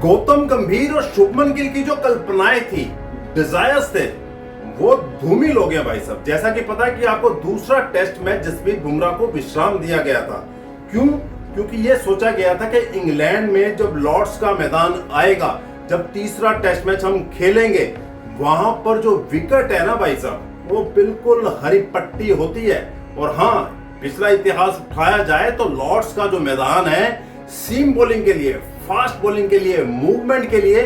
गौतम गंभीर और शुभमन गिल की जो कल्पनाएं थी, डिजायर्स थे, वो धूमिल हो गए भाई साहब। जैसा कि पता है कि आपको दूसरा टेस्ट मैच जसप्रीत बुमराह को विश्राम दिया गया था। क्यों? क्योंकि ये सोचा गया था कि इंग्लैंड में जब लॉर्ड्स का मैदान आएगा, जब तीसरा टेस्ट मैच हम खेलेंगे, वहां पर जो विकेट है ना भाई साहब, वो बिल्कुल हरी पट्टी होती है। और हाँ, पिछला इतिहास उठाया जाए तो लॉर्ड्स का जो मैदान है सीम बॉलिंग के लिए, फास्ट बॉलिंग के लिए, मूवमेंट के लिए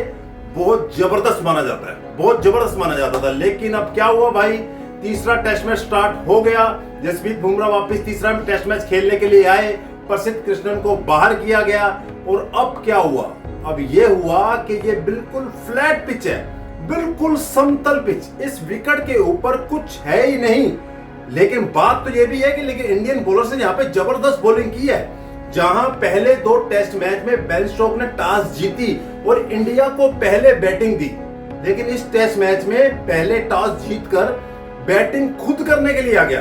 बहुत जबरदस्त माना जाता है, बहुत जबरदस्त माना जाता था। लेकिन अब क्या हुआ भाई, तीसरा टेस्ट मैच स्टार्ट हो गया, जसप्रीत बुमराह वापस तीसरा टेस्ट मैच खेलने के लिए आए, प्रसिद्ध कृष्णन को बाहर किया गया। और अब क्या हुआ? अब ये हुआ कि ये बिल्कुल फ्लैट पिच है, बिल्कुल समतल पिच, इस विकेट के ऊपर कुछ है ही नहीं। लेकिन बात तो ये भी है कि लेकिन इंडियन बॉलर्स ने यहाँ पे जबरदस्त बॉलिंग की है। जहां पहले दो टेस्ट मैच में बेन स्टोक्स ने टॉस जीती और इंडिया को पहले बैटिंग दी, लेकिन इस टेस्ट मैच में पहले टॉस जीतकर बैटिंग खुद करने के लिए आ गया।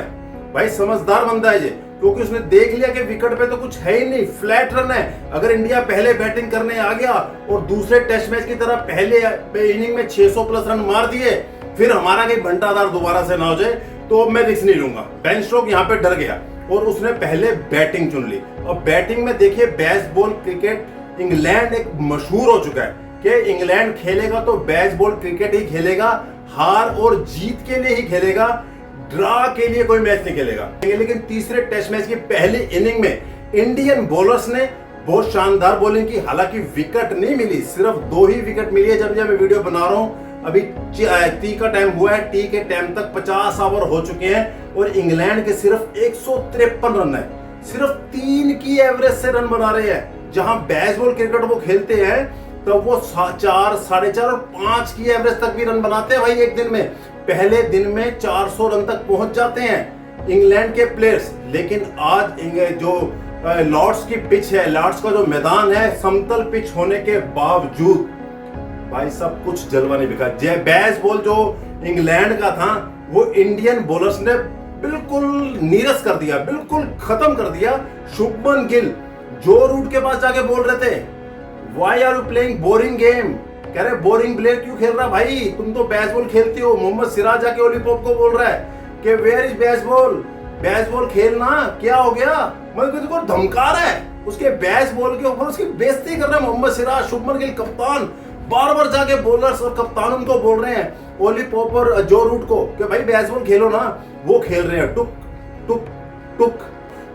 भाई समझदार बंदा है ये, क्योंकि उसने देख लिया कि विकेट पे तो कुछ है ही नहीं, फ्लैट रन है। अगर इंडिया पहले बैटिंग करने आ गया और दूसरे टेस्ट मैच की तरह पहले इनिंग में 600 प्लस रन मार दिए, फिर हमारा कहीं घंटादार दोबारा से ना हो जाए, तो मैं रिस्क नहीं लूंगा। बेन स्टोक्स यहाँ पे डर गया और उसने पहले बैटिंग चुन ली। और बैटिंग में देखिए, बेसबॉल क्रिकेट इंग्लैंड एक मशहूर हो चुका है कि इंग्लैंड खेलेगा तो बेसबॉल क्रिकेट ही खेलेगा, हार और जीत के लिए ही खेलेगा, ड्रा के लिए कोई मैच नहीं खेलेगा। लेकिन तीसरे टेस्ट मैच की पहली इनिंग में इंडियन बॉलर्स ने बहुत शानदार बॉलिंग की। हालांकि विकेट नहीं मिली, सिर्फ 2 ही विकेट मिली है। जब मैं वीडियो बना रहा हूं, अभी टी का टाइम हुआ है, टी के टाइम तक 50 ओवर हो चुके हैं और इंग्लैंड के सिर्फ 153 रन है, सिर्फ 3 की एवरेज से रन बना रहे हैं। जहां बेसबॉल क्रिकेट वो खेलते हैं तो वो 4, 4.5 और 5 की एवरेज तक भी रन बनाते हैं भाई एक दिन में। पहले दिन में 400 रन तक पहुंच जाते हैं इंग्लैंड के प्लेयर्स। लेकिन आज जो लॉर्ड्स की पिच है, लॉर्ड्स का जो मैदान है, समतल पिच होने के बावजूद भाई सब कुछ जलवा नहीं बिका। बेसबॉल जो इंग्लैंड का था, वो इंडियन बॉलर्स ने बिल्कुल नीरस कर दिया, बिल्कुल खत्म कर दिया। शुभमन गिल जो रूट के पास जाके बोल रहे थे, why are you playing boring game, कह रहे बोरिंग प्लेयर क्यों खेल रहा भाई, तुम तो बेसबॉल खेलती हो। मोहम्मद सिराज जाके ओली पॉप को बोल रहा है कि वेयर इज बेसबॉल, बेसबॉल खेलना क्या हो गया। मतलब को धमका रहा है, उसके बेसबॉल के ऊपर उसकी बेइज्जती कर रहा है मोहम्मद सिराज। शुभमन गिल कप्तान बार बार जाके बॉलर्स और कप्तान उनको बोल रहे हैं, ओली पॉप और जो रूट को, कि भाई बेसबॉल खेलो ना। वो खेल रहे हैं टुक टुक टुक।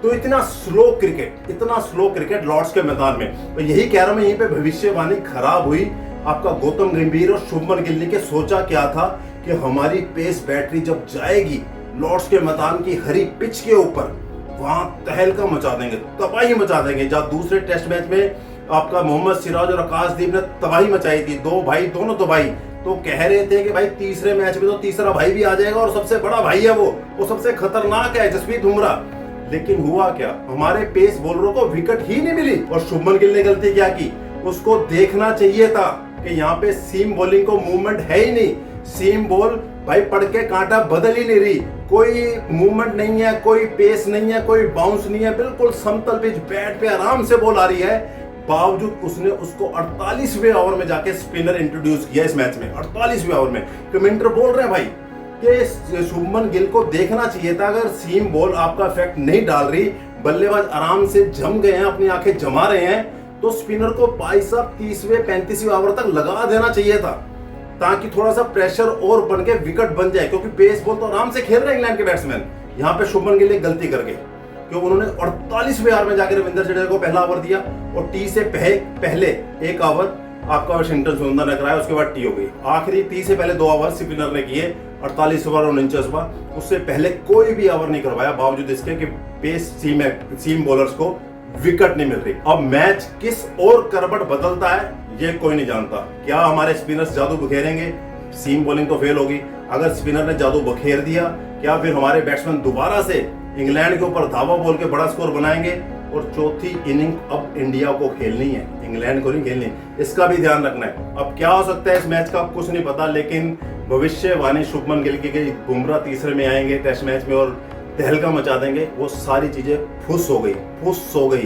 तो इतना स्लो क्रिकेट, इतना स्लो क्रिकेट लॉर्ड्स के मैदान में। तो यही कह रहा हूं मैं, यहीं पे भविष्यवाणी खराब हुई आपका गौतम गंभीर और शुभमन गिल ने। के सोचा क्या था कि हमारी पेस बैटरी जब जाएगी लॉर्ड्स के मैदान की हरी पिच के ऊपर, वहां तहलका मचा देंगे, तबाही मचा देंगे। जहां दूसरे टेस्ट मैच में आपका मोहम्मद सिराज और आकाशदीप ने तबाही मचाई थी, 2 भाई, दोनों तो भाई, तो कह रहे थे कि भाई तीसरे मैच में तो तीसरा भाई भी आ जाएगा और सबसे बड़ा भाई है वो सबसे खतरनाक है, जसप्रीत बुमराह। लेकिन हुआ क्या, हमारे पेस बॉलरों को विकेट ही नहीं मिली। और शुभमन गिल ने गलती क्या की, उसको देखना चाहिए था कि यहाँ पे सीम बॉलिंग को मूवमेंट है ही नहीं। सीम बॉल भाई पड़ के कांटा बदल ही नहीं रही, कोई मूवमेंट नहीं है, कोई पेस नहीं है, कोई बाउंस नहीं है, बिल्कुल समतल पिच, बैट पे आराम से बॉल आ रही है। बावजूद उसने उसको 48वें ओवर में जाके स्पिनर इंट्रोड्यूस किया इस मैच में। 48वें ओवर में कमेंटर बोल रहे हैं भाई कि शुभमन गिल को देखना चाहिए था, अगर सीम बॉल आपका इफेक्ट नहीं डाल रही, बल्लेबाज आराम से जम गए हैं, अपनी आंखें जमा रहे हैं, तो स्पिनर को भाई साहब 30वें 35वें ओवर तक लगा देना चाहिए था, ताकि थोड़ा सा प्रेशर और बन के विकेट बन जाए। क्योंकि पेस बॉल तो आराम से खेल रहे हैं इंग्लैंड के बैट्समैन। यहाँ पे शुभमन गिल गलती कर गए कि उन्होंने 48वें ओवर में जाकर रविंद्र जडेजा को पहला ओवर दिया और टी से पहले एक ओवर आपका वाशिंगटन सुंदर ने कराया, उसके बाद टी हो गई। आखिरी टी से पहले 2 ओवर स्पिनर ने किए, 48 ओवर और 49 ओवर, उससे पहले कोई भी ओवर नहीं करवाया, बावजूद इसके कि पेस सीम बॉलर्स को विकेट नहीं मिल रही। अब मैच किस और करवट बदलता है ये कोई नहीं जानता। क्या हमारे स्पिनर्स जादू बखेरेंगे, सीम बॉलिंग तो फेल होगी। अगर स्पिनर ने जादू बखेर दिया, क्या फिर हमारे बैट्समैन दोबारा से इंग्लैंड के ऊपर धावा बोल के बड़ा स्कोर बनाएंगे। और चौथी इनिंग अब इंडिया को खेलनी है, इंग्लैंड को नहीं खेलनी, इसका भी ध्यान रखना है। अब क्या हो सकता है इस मैच का कुछ नहीं पता, लेकिन भविष्यवाणी शुभमन गिल की गई, बुमराह तीसरे में आएंगे टेस्ट मैच में और तहलका मचा देंगे, वो सारी चीजें फुस हो गई।